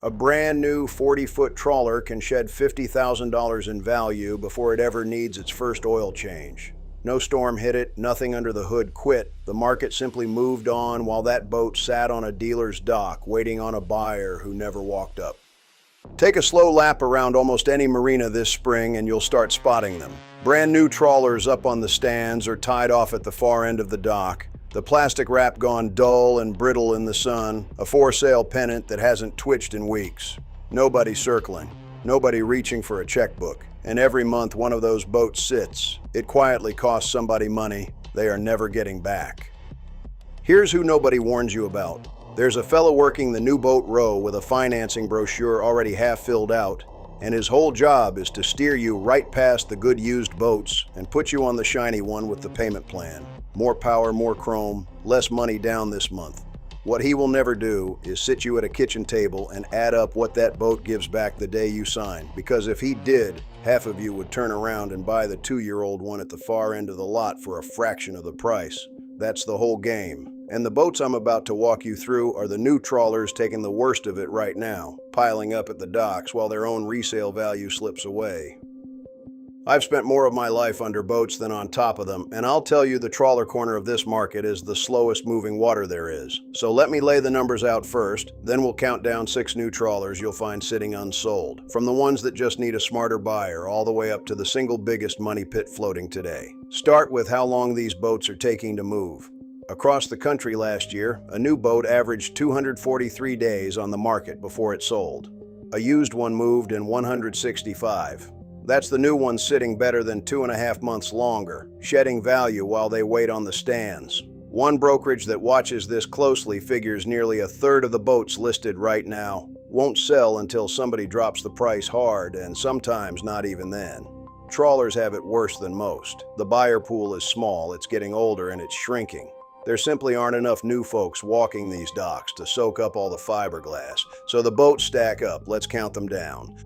A brand new 40-foot trawler can shed $50,000 in value before it ever needs its first oil change. No storm hit it, nothing under the hood quit. The market simply moved on while that boat sat on a dealer's dock waiting on a buyer who never walked up. Take a slow lap around almost any marina this spring and you'll start spotting them. Brand new trawlers up on the stands or tied off at the far end of the dock. The plastic wrap gone dull and brittle in the sun, a for-sale pennant that hasn't twitched in weeks. Nobody circling, nobody reaching for a checkbook, and every month one of those boats sits. It quietly costs somebody money they are never getting back. Here's who nobody warns you about. There's a fellow working the new boat row with a financing brochure already half filled out, and his whole job is to steer you right past the good used boats and put you on the shiny one with the payment plan. More power, more chrome, less money down this month. What he will never do is sit you at a kitchen table and add up what that boat gives back the day you sign, because if he did, half of you would turn around and buy the 2-year-old one at the far end of the lot for a fraction of the price. That's the whole game. And the boats I'm about to walk you through are the new trawlers taking the worst of it right now, piling up at the docks while their own resale value slips away. I've spent more of my life under boats than on top of them, and I'll tell you the trawler corner of this market is the slowest moving water there is. So let me lay the numbers out first, then we'll count down 6 new trawlers you'll find sitting unsold, from the ones that just need a smarter buyer all the way up to the single biggest money pit floating today. Start with how long these boats are taking to move. Across the country last year, a new boat averaged 243 days on the market before it sold. A used one moved in 165. That's the new one sitting better than 2.5 months longer, shedding value while they wait on the stands. One brokerage that watches this closely figures nearly a third of the boats listed right now won't sell until somebody drops the price hard, and sometimes not even then. Trawlers have it worse than most. The buyer pool is small, it's getting older, and it's shrinking. There simply aren't enough new folks walking these docks to soak up all the fiberglass, so the boats stack up. Let's count them down.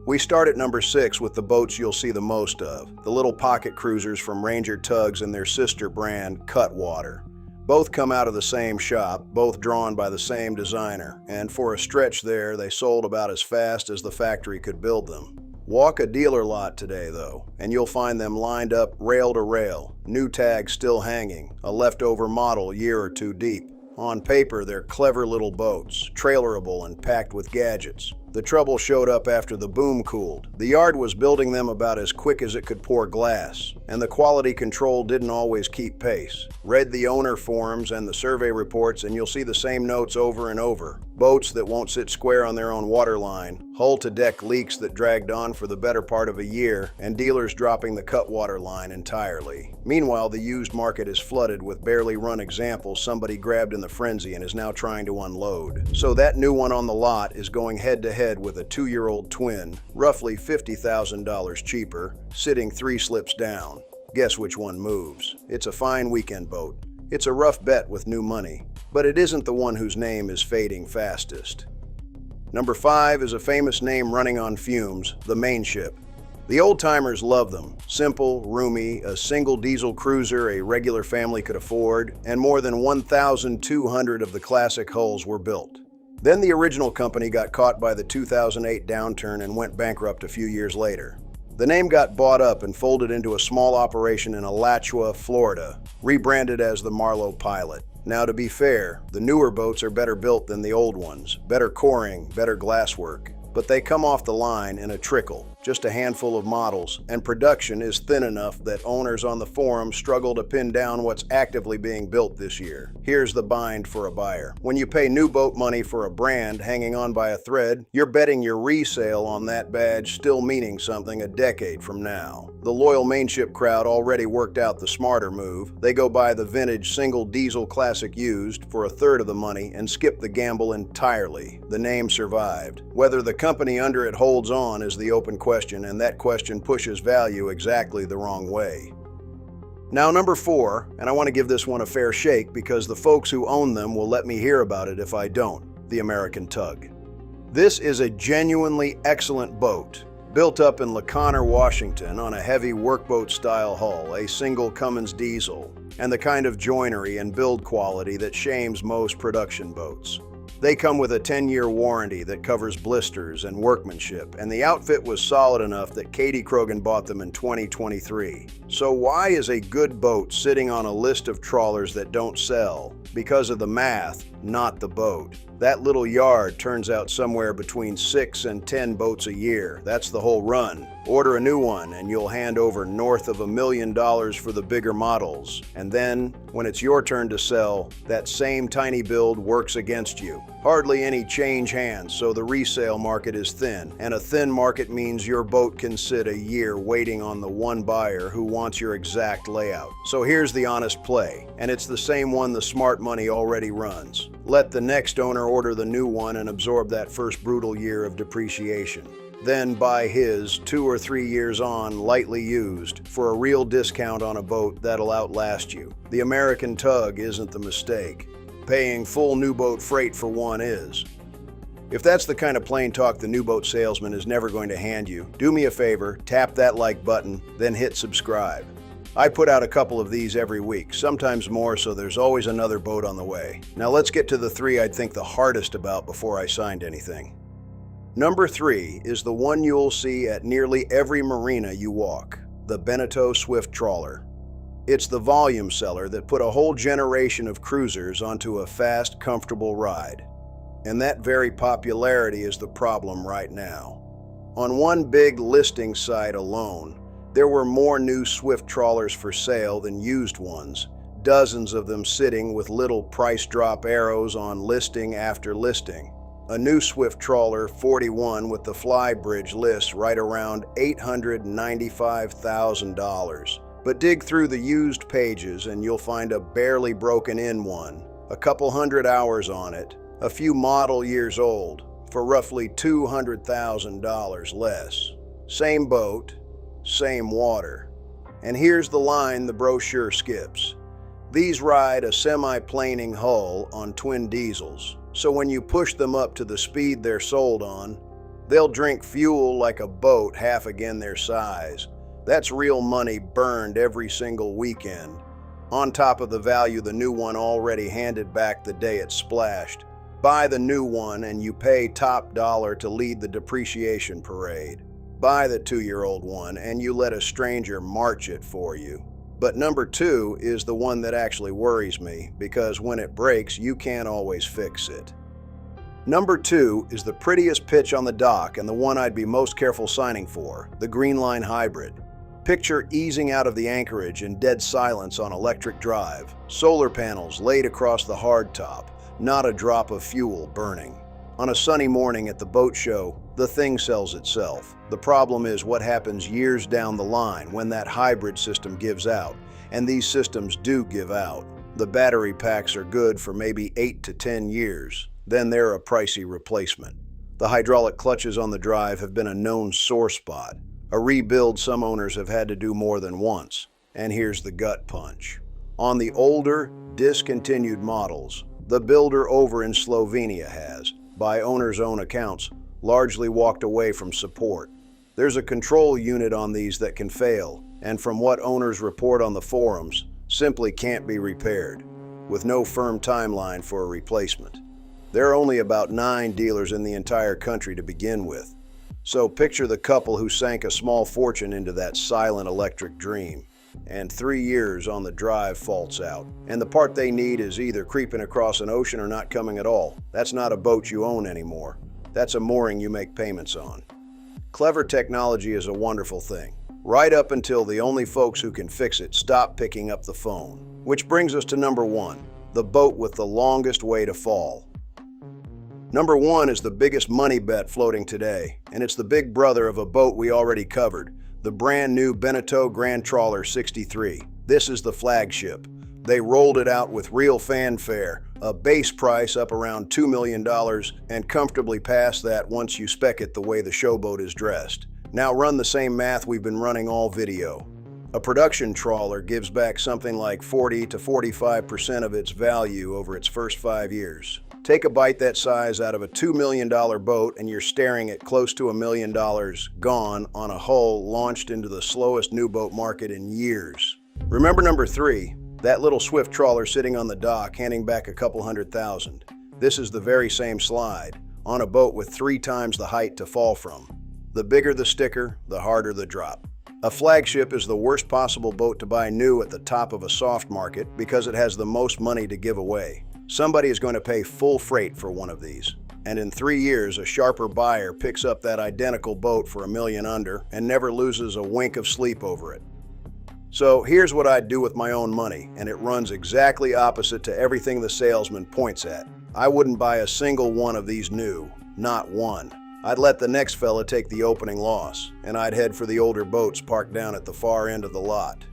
We start at number 6 with the boats you'll see the most of, the little pocket cruisers from Ranger Tugs and their sister brand, Cutwater. Both come out of the same shop, both drawn by the same designer, and for a stretch there, they sold about as fast as the factory could build them. Walk a dealer lot today, though, and you'll find them lined up rail to rail, new tags still hanging, a leftover model year or two deep. On paper, they're clever little boats, trailerable and packed with gadgets. The trouble showed up after the boom cooled. The yard was building them about as quick as it could pour glass, and the quality control didn't always keep pace. Read the owner forums and the survey reports and you'll see the same notes over and over. Boats that won't sit square on their own waterline, hull-to-deck leaks that dragged on for the better part of a year, and dealers dropping the Cutwater line entirely. Meanwhile, the used market is flooded with barely run examples somebody grabbed in the frenzy and is now trying to unload. So that new one on the lot is going head-to-head with a 2-year-old twin, roughly $50,000 cheaper, sitting 3 slips down. Guess which one moves? It's a fine weekend boat. It's a rough bet with new money, but it isn't the one whose name is fading fastest. Number 5 is a famous name running on fumes, the Mainship. The old-timers love them. Simple, roomy, a single diesel cruiser a regular family could afford, and more than 1,200 of the classic hulls were built. Then the original company got caught by the 2008 downturn and went bankrupt a few years later. The name got bought up and folded into a small operation in Alachua, Florida, rebranded as the Marlowe Pilot. Now, to be fair, the newer boats are better built than the old ones, better coring, better glasswork, but they come off the line in a trickle, just a handful of models, and production is thin enough that owners on the forum struggle to pin down what's actively being built this year. Here's the bind for a buyer. When you pay new boat money for a brand hanging on by a thread, you're betting your resale on that badge still meaning something a decade from now. The loyal Mainship crowd already worked out the smarter move. They go buy the vintage single diesel classic used for a third of the money and skip the gamble entirely. The name survived. Whether the company under it holds on is the open question, and that question pushes value exactly the wrong way. Now, number 4, and I want to give this one a fair shake because the folks who own them will let me hear about it if I don't, the American Tug. This is a genuinely excellent boat, built up in LaConner, Washington on a heavy workboat-style hull, a single Cummins diesel, and the kind of joinery and build quality that shames most production boats. They come with a 10-year warranty that covers blisters and workmanship, and the outfit was solid enough that Katie Krogan bought them in 2023. So why is a good boat sitting on a list of trawlers that don't sell? Because of the math, not the boat. That little yard turns out somewhere between 6 and 10 boats a year. That's the whole run. Order a new one and you'll hand over north of $1 million for the bigger models. And then, when it's your turn to sell, that same tiny build works against you. Hardly any change hands, so the resale market is thin. And a thin market means your boat can sit a year waiting on the one buyer who wants your exact layout. So here's the honest play, and it's the same one the smart money already runs. Let the next owner order the new one and absorb that first brutal year of depreciation. Then buy his 2 or 3 years on, lightly used, for a real discount on a boat that'll outlast you. The American Tug isn't the mistake. Paying full new boat freight for one is. If that's the kind of plain talk the new boat salesman is never going to hand you, do me a favor, tap that like button, then hit subscribe. I put out a couple of these every week, sometimes more, so there's always another boat on the way. Now let's get to the 3 I'd think the hardest about before I signed anything. Number 3 is the one you'll see at nearly every marina you walk, the Beneteau Swift Trawler. It's the volume seller that put a whole generation of cruisers onto a fast, comfortable ride. And that very popularity is the problem right now. On one big listing site alone, there were more new Swift trawlers for sale than used ones, dozens of them sitting with little price drop arrows on listing after listing. A new Swift Trawler 41 with the fly bridge lists right around $895,000. But dig through the used pages and you'll find a barely broken in one, a couple hundred hours on it, a few model years old, for roughly $200,000 less. Same boat, same water. And here's the line the brochure skips. These ride a semi-planing hull on twin diesels, so when you push them up to the speed they're sold on, they'll drink fuel like a boat half again their size. That's real money burned every single weekend, on top of the value the new one already handed back the day it splashed. Buy the new one and you pay top dollar to lead the depreciation parade. Buy the 2-year-old one and you let a stranger march it for you. But number 2 is the one that actually worries me, because when it breaks, you can't always fix it. Number 2 is the prettiest pitch on the dock and the one I'd be most careful signing for, the Greenline Hybrid. Picture easing out of the anchorage in dead silence on electric drive, solar panels laid across the hardtop, not a drop of fuel burning. On a sunny morning at the boat show, the thing sells itself. The problem is what happens years down the line when that hybrid system gives out, and these systems do give out. The battery packs are good for maybe 8 to 10 years, then they're a pricey replacement. The hydraulic clutches on the drive have been a known sore spot. A rebuild some owners have had to do more than once. And here's the gut punch. On the older, discontinued models, the builder over in Slovenia has, by owners' own accounts, largely walked away from support. There's a control unit on these that can fail, and from what owners report on the forums, simply can't be repaired, with no firm timeline for a replacement. There are only about 9 dealers in the entire country to begin with. So picture the couple who sank a small fortune into that silent electric dream, and 3 years on the drive faults out, and the part they need is either creeping across an ocean or not coming at all. That's not a boat you own anymore. That's a mooring you make payments on. Clever technology is a wonderful thing, right up until the only folks who can fix it stop picking up the phone. Which brings us to number 1, the boat with the longest way to fall. Number 1 is the biggest money bet floating today, and it's the big brother of a boat we already covered, the brand new Beneteau Grand Trawler 63. This is the flagship. They rolled it out with real fanfare, a base price up around $2 million, and comfortably past that once you spec it the way the showboat is dressed. Now run the same math we've been running all video. A production trawler gives back something like 40 to 45% of its value over its first 5 years. Take a bite that size out of a $2 million boat and you're staring at close to $1 million gone on a hull launched into the slowest new boat market in years. Remember number 3, that little Swift trawler sitting on the dock handing back a couple $100,000. This is the very same slide, on a boat with 3 times the height to fall from. The bigger the sticker, the harder the drop. A flagship is the worst possible boat to buy new at the top of a soft market because it has the most money to give away. Somebody is going to pay full freight for one of these. And in 3 years, a sharper buyer picks up that identical boat for $1 million under and never loses a wink of sleep over it. So here's what I'd do with my own money, and it runs exactly opposite to everything the salesman points at. I wouldn't buy a single one of these new, not one. I'd let the next fella take the opening loss, and I'd head for the older boats parked down at the far end of the lot.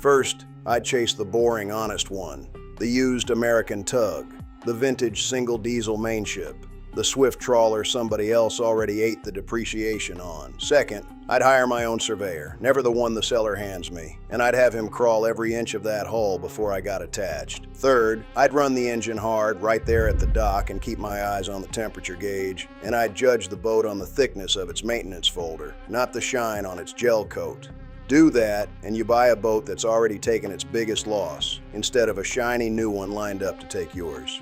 First, I'd chase the boring, honest one, the used American Tug, the vintage single diesel Mainship, the swift trawler somebody else already ate the depreciation on. Second, I'd hire my own surveyor, never the one the seller hands me, and I'd have him crawl every inch of that hull before I got attached. Third, I'd run the engine hard right there at the dock and keep my eyes on the temperature gauge, and I'd judge the boat on the thickness of its maintenance folder, not the shine on its gel coat. Do that, and you buy a boat that's already taken its biggest loss, instead of a shiny new one lined up to take yours.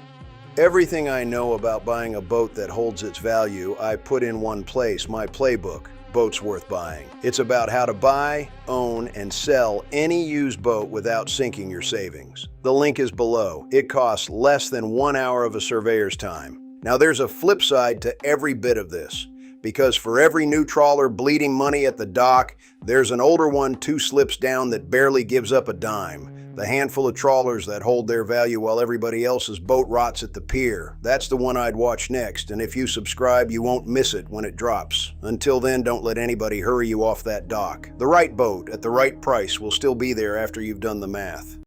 Everything I know about buying a boat that holds its value, I put in one place, my playbook, Boats Worth Buying. It's about how to buy, own, and sell any used boat without sinking your savings. The link is below. It costs less than 1 hour of a surveyor's time. Now there's a flip side to every bit of this, because for every new trawler bleeding money at the dock, there's an older one 2 slips down that barely gives up a dime. The handful of trawlers that hold their value while everybody else's boat rots at the pier. That's the one I'd watch next, and if you subscribe, you won't miss it when it drops. Until then, don't let anybody hurry you off that dock. The right boat at the right price will still be there after you've done the math.